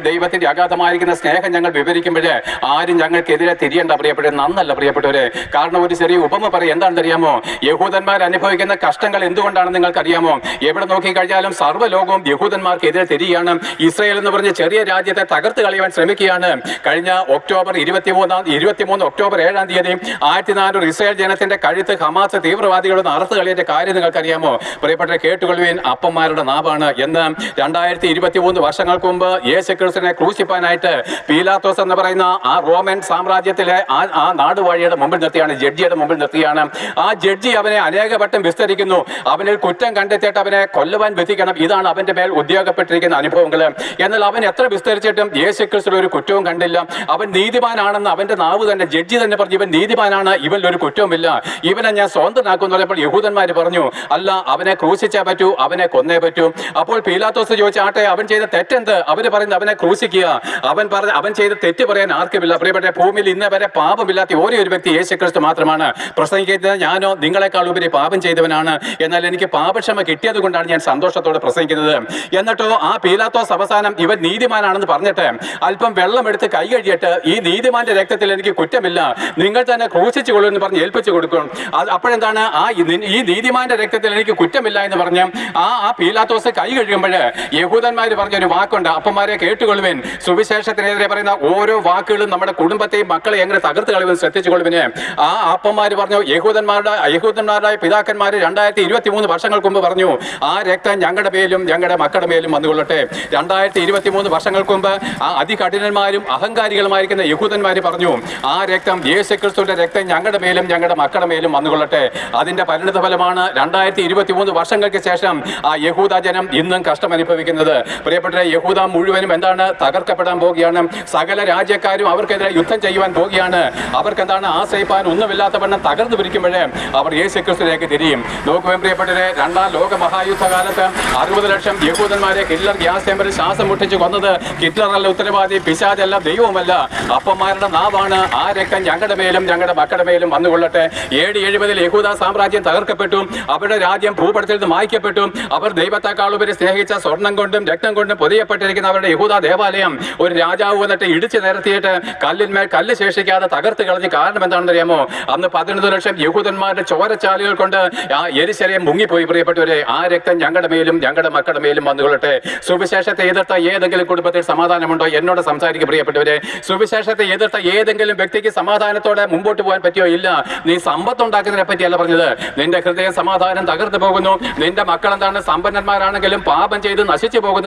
ദൈവത്തിന്റെ അഗാധമായിരിക്കുന്ന സ്നേഹം ഞങ്ങൾ വിവരിക്കുമ്പോഴേ ആരും ഞങ്ങൾക്കെതിരെ തിരിയേണ്ട പ്രിയപ്പെട്ടവരെ, നന്നല്ല പ്രിയപ്പെട്ടവരെ. കാരണം ഒരു ചെറിയ ഉപമ പറയും, എന്താണെന്ന് അറിയാമോ? യഹൂദന്മാർ അനുഭവിക്കുന്ന കഷ്ടങ്ങൾ എന്തുകൊണ്ടാണെന്ന് നിങ്ങൾക്കറിയാമോ? എവിടെ നോക്കിക്കഴിഞ്ഞാലും സർവ്വലോകവും യഹൂദന്മാർക്കെതിരെ തിരിയാണ്. ഇസ്രായേൽ എന്ന് പറഞ്ഞ ചെറിയ രാജ്യത്തെ തകർത്ത് കളയുവാൻ ശ്രമിക്കുകയാണ്. കഴിഞ്ഞ ഒക്ടോബർ 23 ഒക്ടോബർ 7-ാം തീയതി 1400 ഇസ്രായേൽ ജനത്തിന്റെ കഴുത്ത് ഹമാസ് തീവ്രവാദികളൊന്ന് അറുത്ത് കളയേണ്ട കാര്യം നിങ്ങൾക്കറിയാമോ? പ്രിയപ്പെട്ടവരെ, കേട്ടുകൊള്ളുവിൻ, അപ്പന്മാരുടെ നാവാണ് എന്ന്. 2023 വർഷങ്ങൾക്ക് മുമ്പ് യേശുക്രിസ്തുവിനെ ക്രൂശിപ്പാനായിട്ട് പീലാത്തോസ് എന്ന് പറയുന്ന ആ റോമൻ സാമ്രാജ്യത്തിലെ ആ നാടുവാഴിയുടെ മുമ്പിൽ നിർത്തിയാണ്, ജഡ്ജിയുടെ മുമ്പിൽ നിർത്തിയാണ്. ആ ജഡ്ജി അവനെ അനേകവട്ടം വിസ്തരിക്കുന്നു. അവനിൽ കുറ്റം കണ്ടെത്തിയിട്ട് അവനെ കൊല്ലുവാൻ വിധിക്കണം. ഇതാണ് അവന്റെ മേൽ ഉദ്യോഗപ്പെട്ടിരിക്കുന്ന അനുഭവങ്ങൾ. എന്നാൽ അവൻ എത്ര വിസ്തരിച്ചിട്ടും യേശുക്രിസ്തുവിൽ ഒരു കുറ്റവും കണ്ടില്ല. അവൻ നീതിമാനാണെന്ന് അവന്റെ നാവ് തന്നെ, ജഡ്ജി തന്നെ പറഞ്ഞു, ഇവൻ നീതിമാനാണ്, ഇവനിൽ ഒരു കുറ്റവുമില്ല, ഇവനെ ഞാൻ സ്വന്തനാക്കും എന്ന് പറഞ്ഞപ്പോൾ യഹൂദന്മാർ പറഞ്ഞു, അല്ല, അവനെ ക്രൂശിച്ചേ പറ്റൂ, അവനെ കൊന്നേ പറ്റൂ. അപ്പോൾ പീലാത്തോസ് ചോദിച്ചു, ആട്ടെ, അവൻ ചെയ്ത തെറ്റെന്ത്? അവര് പറയുന്നത് അവനെ ക്രൂശിക്കുക. അവൻ ചെയ്ത തെറ്റ് പറയാൻ ആർക്കുമില്ല. പ്രിയപ്പെട്ട, ഭൂമിയിൽ ഇന്ന് വരെ പാപമില്ലാത്ത ഒരേ ഒരു വ്യക്തി യേശുക്രിസ്തു മാത്രമാണ്. പ്രസംഗിക്കുന്നത് ഞാനോ നിങ്ങളെക്കാൾ ഉപരി പാപം ചെയ്തവനാണ്, എന്നാൽ എനിക്ക് പാപക്ഷമ കിട്ടിയത് കൊണ്ടാണ് ഞാൻ സന്തോഷത്തോടെ പ്രസംഗിക്കുന്നത്. എന്നിട്ടോ ആ പീലാത്തോസ് അവസാനം ഇവൻ നീതിമാനാണെന്ന് പറഞ്ഞിട്ട് അല്പം വെള്ളമെടുത്ത് കൈ കഴിയിട്ട്, ഈ നീതിമാന്റെ രക്തത്തിൽ എനിക്ക് കുറ്റമില്ല, നിങ്ങൾ തന്നെ ക്രൂശിച്ചുകൊള്ളൂ എന്ന് പറഞ്ഞ് ഏൽപ്പിച്ചു കൊടുക്കും. അപ്പോഴെന്താണ്, ഈ നീതിമാന്റെ രക്തത്തിൽ എനിക്ക് കുറ്റമില്ല എന്ന് പറഞ്ഞ് ആ പീലാത്തോസ് കൈ കഴിയുമ്പോൾ യഹൂദന്മാർ പറഞ്ഞൊരു വാക്കുണ്ട്, അപ്പന്മാരെ കേട്ടുകൊള്ളുവിൻ, സുവിശേഷത്തിനെതിരെ പറയുന്ന ഓരോ വാക്കുകളും നമ്മുടെ കുടുംബത്തെയും മക്കളെ എങ്ങനെ തകർത്ത് കളയുവാൻ ശ്രദ്ധിച്ചുകൊള്ളുവിന്. ആ അപ്പന്മാർ പറഞ്ഞു, യഹൂദന്മാരുടെ പിതാക്കന്മാർ 2023 വർഷങ്ങൾക്ക് മുമ്പ് പറഞ്ഞു, ആ രക്തം ഞങ്ങളുടെ മേലും ഞങ്ങളുടെ മക്കളുടെ മേലും വന്നുകൊള്ളട്ടെ. 2023 വർഷങ്ങൾക്ക് മുമ്പ് ആ അതികഠിനന്മാരും അഹങ്കാരികളുമായിരിക്കുന്ന യഹൂദന്മാർ പറഞ്ഞു, ആ രക്തം, യേശുക്രിസ്തുവിന്റെ രക്തം ഞങ്ങളുടെ മേലും ഞങ്ങളുടെ മക്കളുടെ മേലും വന്നുകൊള്ളട്ടെ. അതിന്റെ പരിണിത ഫലമാണ് 2023 വർഷങ്ങൾക്ക് ശേഷം ആ യഹൂദ ജനം ഇന്നും കഷ്ടം അനുഭവിക്കുന്നത്. പ്രിയപ്പെട്ട, യഹൂദ മുഴുവനും എന്താണ്, തകർക്കപ്പെടാൻ പോവുകയാണ്. സകല രാജ്യക്കാരും അവർക്കെതിരെ യുദ്ധം ചെയ്യുവാൻ പോവുകയാണ്. അവർക്ക് എന്താണ്, ആശ്രയിപ്പാൻ ഒന്നുമില്ലാത്ത വണ്ണം തകർന്നു പിരിക്കുമ്പോഴേ അവർ യേശുക്രിസ്തുവിലേക്ക് തിരിയും. നോക്കുവാൻ പ്രിയപ്പെട്ടവരെ, 2ാം ലോക മഹായുദ്ധകാലത്ത് 60 ലക്ഷം യഹൂദന്മാരെ ഹിറ്റ്ലർ ഗ്യാസ് ചേമ്പറിൽ ശ്വാസം മുട്ടിച്ച് കൊന്നത് ഹിറ്റ്ലറല്ല ഉത്തരവാദി, പിശാചല്ല, ദൈവവുമല്ല, അപ്പന്മാരുടെ നാവാണ്. ആ രക്തം ഞങ്ങളുടെ മേലും ഞങ്ങളുടെ മക്കളുടെ മേലും വന്നുകൊള്ളട്ടെ. AD 70 യഹൂദ സാമ്രാജ്യം തകർക്കപ്പെട്ടു. അവരുടെ രാജ്യം ഭൂപടത്തിൽ നിന്ന് മായ്ക്കപ്പെട്ടു. അവർ ദൈവത്തെക്കാൾ ഉപരി സ്നേഹിച്ച സ്വർണം കൊണ്ടും രക്തം കൊണ്ടും പൊതിയപ്പെട്ടിരിക്കുന്ന അവരുടെ യഹൂദ ദേവാലയം ഒരു രാജാവ് വന്നിട്ട് ഇടിച്ചു നിരത്തിയിട്ട് കല്ലിന്മേൽ കല്ല് ശേഷിക്കാതെ തകർത്ത് കളഞ്ഞ്. കാരണം എന്താണെന്ന് അറിയാമോ? അന്ന് 11 ലക്ഷം യഹൂദന്മാരുടെ ചോരച്ചാലുകൾ കൊണ്ട് ആ യെരുശലേം മുങ്ങിപ്പോയി. പ്രിയപ്പെട്ടവരെ, ആ രക്തം ഞങ്ങളുടെ മേലും ഞങ്ങളുടെ മക്കളുടെ മേലും വന്നുകൊള്ളട്ടെ. സുവിശേഷത്തെ എതിർത്ത ഏതെങ്കിലും കുടുംബത്തിൽ സമാധാനമുണ്ടോ? എന്നോട് സംസാരിക്കും പ്രിയപ്പെട്ടവരെ. സുവിശേഷത്തെ എതിർത്ത ഏതെങ്കിലും വ്യക്തിക്ക് സമാധാനത്തോടെ മുമ്പോട്ട് പോകാൻ പറ്റിയോ? ഇല്ല. നീ സമ്പത്ത് ഉണ്ടാക്കുന്നതിനെ പറ്റിയല്ല പറഞ്ഞത്. നിന്റെ ഹൃദയം സമാധാനം തകർന്നു പോകുന്നു. നിന്റെ മക്കൾ എന്താണ്, സമ്പന്നന്മാരാണെങ്കിലും പാപം ചെയ്ത് നശിച്ചു പോകുന്നു.